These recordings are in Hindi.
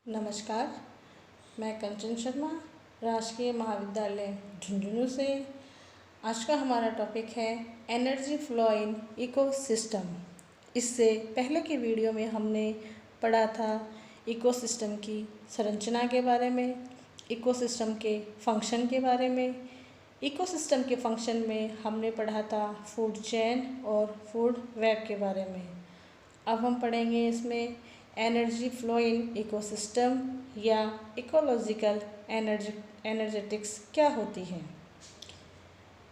नमस्कार, मैं कंचन शर्मा राजकीय महाविद्यालय झुंझुनू से। आज का हमारा टॉपिक है एनर्जी फ्लो इन इकोसिस्टम। इससे पहले की वीडियो में हमने पढ़ा था इकोसिस्टम की संरचना के बारे में, इकोसिस्टम के फंक्शन के बारे में। इकोसिस्टम के फंक्शन में हमने पढ़ा था फूड चेन और फूड वेब के बारे में। अब हम पढ़ेंगे इसमें एनर्जी फ्लो इन इकोसिस्टम या इकोलॉजिकल एनर्जेटिक्स क्या होती है।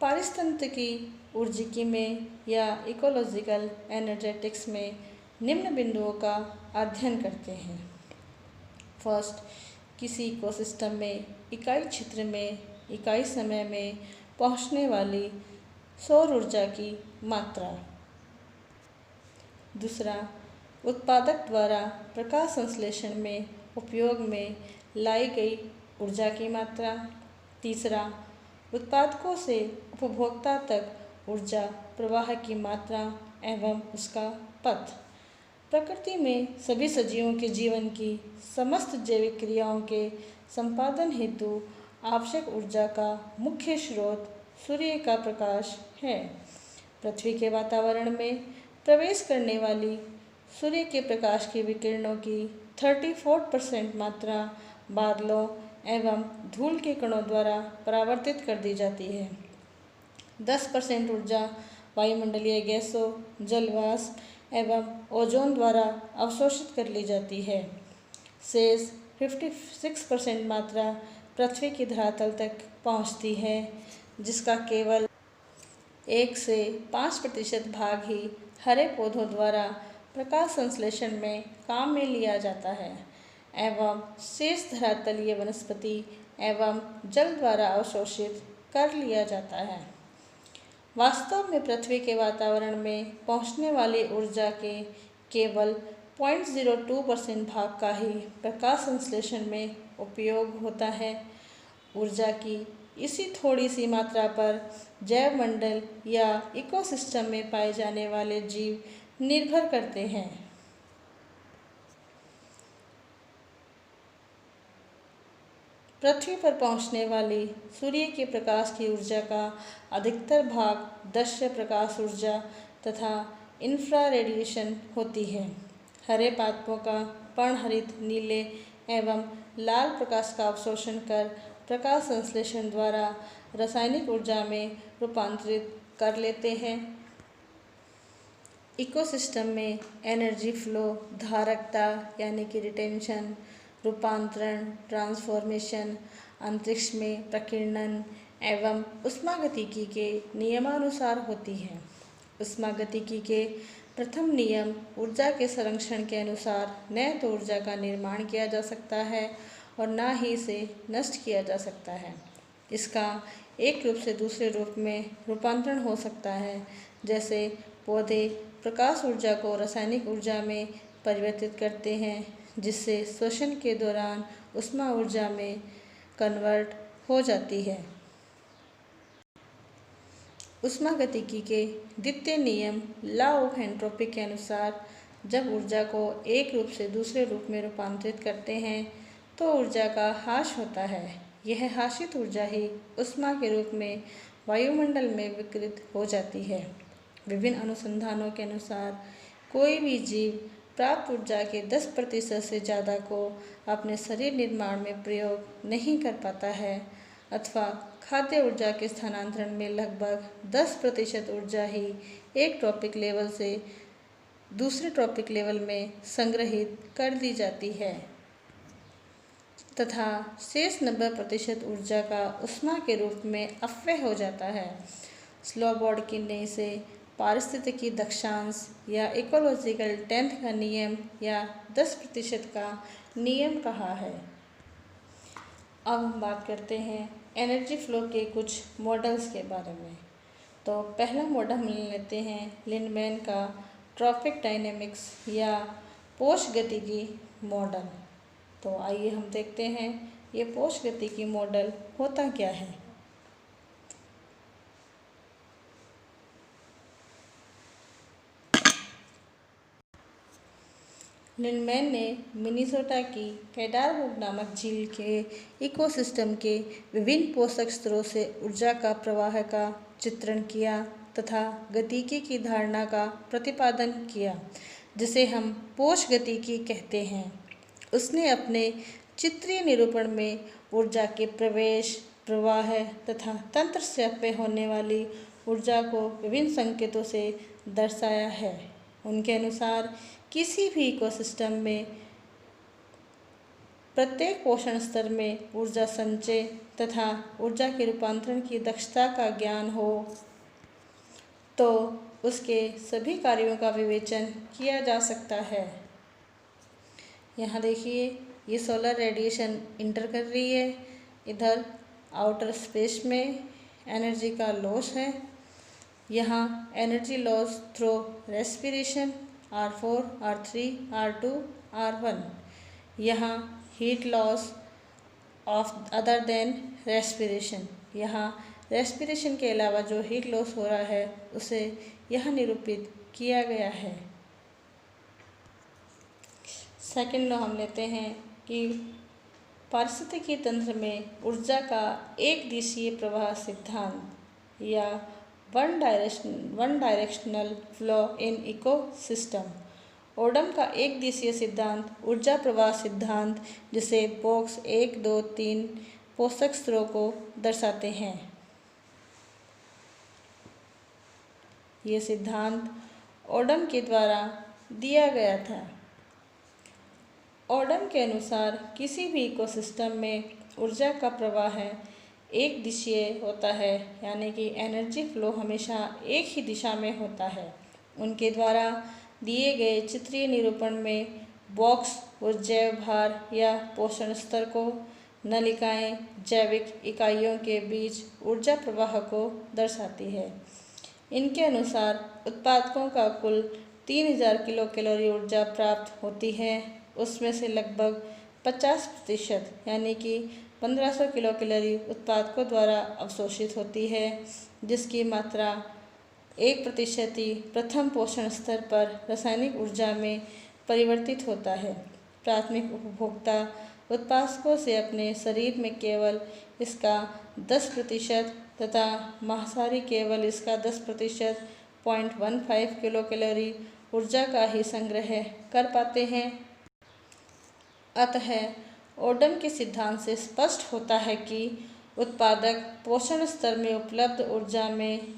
पारिस्थितिकी ऊर्जिकी में या इकोलॉजिकल एनर्जेटिक्स में निम्न बिंदुओं का अध्ययन करते हैं। फर्स्ट, किसी इकोसिस्टम में इकाई क्षेत्र में इकाई समय में पहुंचने वाली सौर ऊर्जा की मात्रा। दूसरा, उत्पादक द्वारा प्रकाश संश्लेषण में उपयोग में लाई गई ऊर्जा की मात्रा। तीसरा, उत्पादकों से उपभोक्ता तक ऊर्जा प्रवाह की मात्रा एवं उसका पथ। प्रकृति में सभी सजीवों के जीवन की समस्त जैविक क्रियाओं के संपादन हेतु आवश्यक ऊर्जा का मुख्य स्रोत सूर्य का प्रकाश है। पृथ्वी के वातावरण में प्रवेश करने वाली सूर्य के प्रकाश की विकिरणों की 34% मात्रा बादलों एवं धूल के कणों द्वारा परावर्तित कर दी जाती है। 10% ऊर्जा वायुमंडलीय गैसों, जलवाष्प एवं ओजोन द्वारा अवशोषित कर ली जाती है। शेष 56% मात्रा पृथ्वी की धरातल तक पहुंचती है, जिसका केवल 1 से 5% भाग ही हरे पौधों द्वारा प्रकाश संश्लेषण में काम में लिया जाता है एवं शेष धरातलीय वनस्पति एवं जल द्वारा अवशोषित कर लिया जाता है। वास्तव में पृथ्वी के वातावरण में पहुंचने वाली ऊर्जा के केवल 0.02% भाग का ही प्रकाश संश्लेषण में उपयोग होता है। ऊर्जा की इसी थोड़ी सी मात्रा पर जैव मंडल या इकोसिस्टम में पाए जाने वाले जीव निर्भर करते हैं। पृथ्वी पर पहुंचने वाली सूर्य के प्रकाश की ऊर्जा का अधिकतर भाग दृश्य प्रकाश ऊर्जा तथा इंफ्रा रेडिएशन होती है। हरे पादपों का पर्णहरित नीले एवं लाल प्रकाश का अवशोषण कर प्रकाश संश्लेषण द्वारा रासायनिक ऊर्जा में रूपांतरित कर लेते हैं। इकोसिस्टम में एनर्जी फ्लो धारकता यानी कि रिटेंशन, रूपांतरण ट्रांसफॉर्मेशन, अंतरिक्ष में प्रकीर्णन एवं ऊष्मागतिकी के नियमानुसार होती है। ऊष्मागतिकी के प्रथम नियम ऊर्जा के संरक्षण के अनुसार न तो ऊर्जा का निर्माण किया जा सकता है और न ही इसे नष्ट किया जा सकता है। इसका एक रूप से दूसरे रूप में रूपांतरण हो सकता है, जैसे पौधे प्रकाश ऊर्जा को रासायनिक ऊर्जा में परिवर्तित करते हैं, जिससे श्वसन के दौरान ऊष्मा ऊर्जा में कन्वर्ट हो जाती है। ऊष्मागतिकी के द्वितीय नियम लॉ ऑफ एंट्रोपी के अनुसार जब ऊर्जा को एक रूप से दूसरे रूप में रूपांतरित करते हैं तो ऊर्जा का ह्रास होता है। यह ह्रासित ऊर्जा ही ऊष्मा के रूप में वायुमंडल में विकिरित हो जाती है। विभिन्न अनुसंधानों के अनुसार कोई भी जीव प्राप्त ऊर्जा के 10% से ज़्यादा को अपने शरीर निर्माण में प्रयोग नहीं कर पाता है अथवा खाद्य ऊर्जा के स्थानांतरण में लगभग 10% ऊर्जा ही एक ट्रॉपिक लेवल से दूसरे ट्रॉपिक लेवल में संग्रहित कर दी जाती है तथा शेष 90% ऊर्जा का ऊष्मा के रूप में अपव्यय हो जाता है। स्लोबोर्ड ने इसे पारिस्थितिकी दक्षांश या इकोलॉजिकल टेंथ का नियम या 10% का नियम कहा है। अब हम बात करते हैं एनर्जी फ्लो के कुछ मॉडल्स के बारे में। तो पहला मॉडल हम लेते हैं लिंडमैन का ट्रॉपिक डायनेमिक्स या पोष गतिकी मॉडल। तो आइए हम देखते हैं ये पोष गतिकी मॉडल होता क्या है। लिंडमैन ने मिनीसोटा की कैडारवुड नामक झील के इकोसिस्टम के विभिन्न पोषक स्रोतों से ऊर्जा का प्रवाह का चित्रण किया तथा गतिकी की धारणा का प्रतिपादन किया, जिसे हम पोषगतिकी कहते हैं। उसने अपने चित्रीय निरूपण में ऊर्जा के प्रवेश, प्रवाह तथा तंत्र से होने वाली ऊर्जा को विभिन्न संकेतों से दर्शाया है। उनके अनुसार किसी भी इकोसिस्टम में प्रत्येक पोषण स्तर में ऊर्जा संचय तथा ऊर्जा के रूपांतरण की दक्षता का ज्ञान हो तो उसके सभी कार्यों का विवेचन किया जा सकता है। यहाँ देखिए, ये सोलर रेडिएशन इंटर कर रही है, इधर आउटर स्पेस में एनर्जी का लॉस है। यहाँ energy loss through respiration R4, R3, R2, R1। यहाँ heat loss of other than respiration, यहाँ रेस्पिरेशन के अलावा जो हीट लॉस हो रहा है उसे यहाँ निरूपित किया गया है। सेकंड लॉ हम लेते हैं कि पारिस्थितिकी तंत्र में ऊर्जा का एक दिशीय प्रवाह सिद्धांत या one directional flow in ecosystem. Odum का एक दिशीय सिद्धांत ऊर्जा प्रवाह सिद्धांत, जिसे बॉक्स 1, 2, 3 पोषक स्रोतों को दर्शाते हैं। ये सिद्धांत ओडम के द्वारा दिया गया था। ओडम के अनुसार किसी भी इकोसिस्टम में ऊर्जा का प्रवाह एक दिशीय होता है, यानी कि एनर्जी फ्लो हमेशा एक ही दिशा में होता है। उनके द्वारा दिए गए चित्रीय निरूपण में बॉक्स और जैव भार या पोषण स्तर को, नलिकाएं जैविक इकाइयों के बीच ऊर्जा प्रवाह को दर्शाती है। इनके अनुसार उत्पादकों का कुल 3000 किलो कैलोरी ऊर्जा प्राप्त होती है। उसमें से लगभग 50% यानी कि 1500 किलो कैलोरी उत्पादकों द्वारा अवशोषित होती है, जिसकी मात्रा 1% ही प्रथम पोषण स्तर पर रासायनिक ऊर्जा में परिवर्तित होता है। प्राथमिक उपभोक्ता उत्पादकों से अपने शरीर में केवल इसका 10% तथा मांसाहारी केवल इसका 10% 0.15 किलो कैलोरी ऊर्जा का ही संग्रह कर पाते हैं। अतः ओडम के सिद्धांत से स्पष्ट होता है कि उत्पादक पोषण स्तर में उपलब्ध ऊर्जा में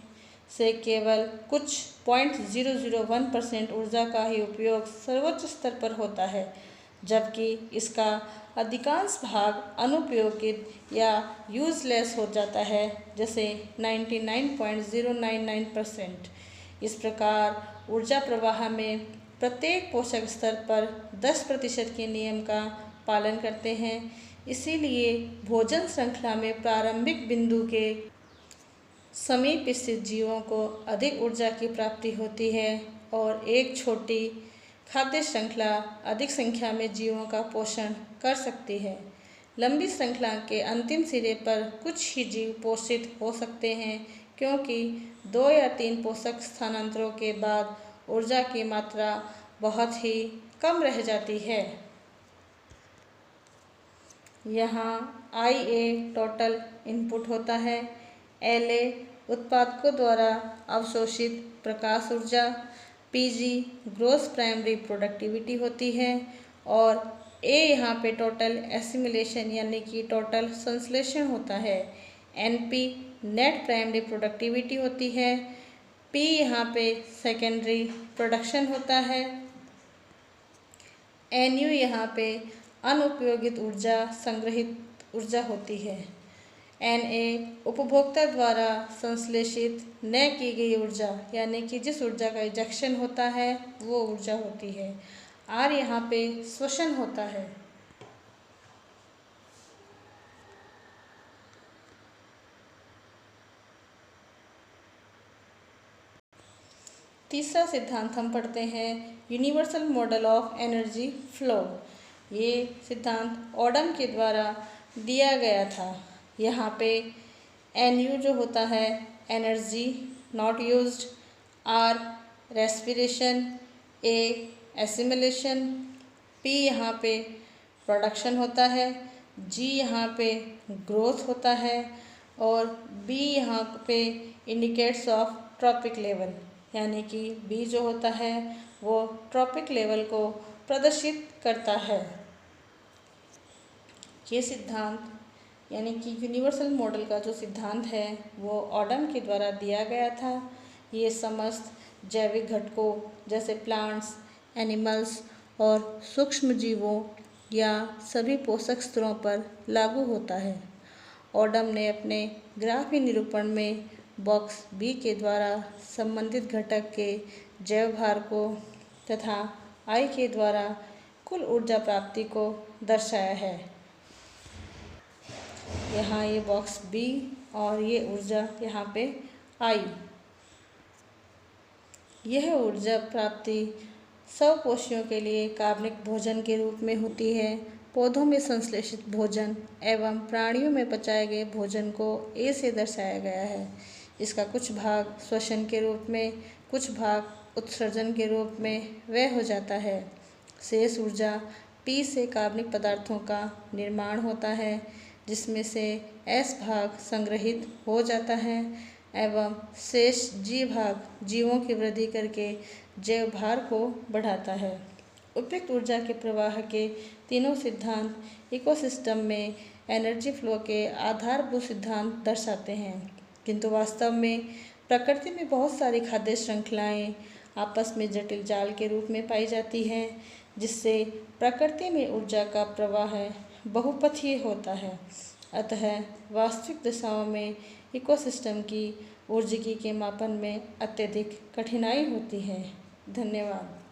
से केवल कुछ 0.001% ऊर्जा का ही उपयोग सर्वोच्च स्तर पर होता है, जबकि इसका अधिकांश भाग अनुपयोगित या यूजलेस हो जाता है, जैसे 99.099%। इस प्रकार ऊर्जा प्रवाह में प्रत्येक पोषक स्तर पर 10% के नियम का पालन करते हैं। इसीलिए भोजन श्रृंखला में प्रारंभिक बिंदु के समीप स्थित जीवों को अधिक ऊर्जा की प्राप्ति होती है और एक छोटी खाद्य श्रृंखला अधिक संख्या में जीवों का पोषण कर सकती है। लंबी श्रृंखला के अंतिम सिरे पर कुछ ही जीव पोषित हो सकते हैं, क्योंकि 2 या 3 पोषक स्थानांतरों के बाद ऊर्जा की मात्रा बहुत ही कम रह जाती है। यहाँ IA टोटल इनपुट होता है, LA उत्पादकों द्वारा अवशोषित प्रकाश ऊर्जा, PG ग्रोस प्राइमरी प्रोडक्टिविटी होती है और A यहाँ पे टोटल एसिमिलेशन यानी कि टोटल संश्लेषण होता है। NP नेट प्राइमरी प्रोडक्टिविटी होती है। P यहाँ पे सेकेंडरी प्रोडक्शन होता है। NU यहाँ पे अनुपयोगित ऊर्जा, संग्रहित ऊर्जा होती है। NA उपभोक्ता द्वारा संश्लेषित न की गई ऊर्जा, यानी कि जिस ऊर्जा का इजेक्शन होता है वो ऊर्जा होती है। R यहाँ पे श्वसन होता है। तीसरा सिद्धांत हम पढ़ते हैं universal model of energy flow. ये सिद्धांत ओडम के द्वारा दिया गया था। यहाँ पे NU जो होता है energy not used, R respiration, A assimilation, P यहाँ पे प्रोडक्शन होता है, G यहाँ पे ग्रोथ होता है और B यहाँ पे इंडिकेट्स ऑफ ट्रॉपिक लेवल, यानी कि B जो होता है वो ट्रॉपिक लेवल को प्रदर्शित करता है। ये सिद्धांत यानी कि यूनिवर्सल मॉडल का जो सिद्धांत है वो ऑडम के द्वारा दिया गया था। ये समस्त जैविक घटकों जैसे प्लांट्स, एनिमल्स और सूक्ष्म जीवों या सभी पोषक स्तरों पर लागू होता है। ऑडम ने अपने ग्राफीय निरूपण में बॉक्स बी के द्वारा संबंधित घटक के जैव भार को तथा आई के द्वारा कुल ऊर्जा प्राप्ति को दर्शाया है। यहाँ ये बॉक्स बी और ये ऊर्जा यहाँ पे आई। यह ऊर्जा प्राप्ति स्वपोषियों के लिए कार्बनिक भोजन के रूप में होती है। पौधों में संश्लेषित भोजन एवं प्राणियों में पचाए गए भोजन को ए से दर्शाया गया है। इसका कुछ भाग श्वसन के रूप में, कुछ भाग उत्सर्जन के रूप में व्यय हो जाता है। शेष ऊर्जा पी से कार्बनिक पदार्थों का निर्माण होता है, जिसमें से एस भाग संग्रहित हो जाता है एवं शेष जी भाग जीवों की वृद्धि करके जैव भार को बढ़ाता है। उपयुक्त ऊर्जा के प्रवाह के तीनों सिद्धांत इकोसिस्टम में एनर्जी फ्लो के आधारभूत सिद्धांत दर्शाते हैं, किंतु वास्तव में प्रकृति में बहुत सारी खाद्य श्रृंखलाएं आपस में जटिल जाल के रूप में पाई जाती हैं, जिससे प्रकृति में ऊर्जा का प्रवाह बहुपथीय होता है। अतः वास्तविक दशाओं में इकोसिस्टम की ऊर्जिकी के मापन में अत्यधिक कठिनाई होती है। धन्यवाद।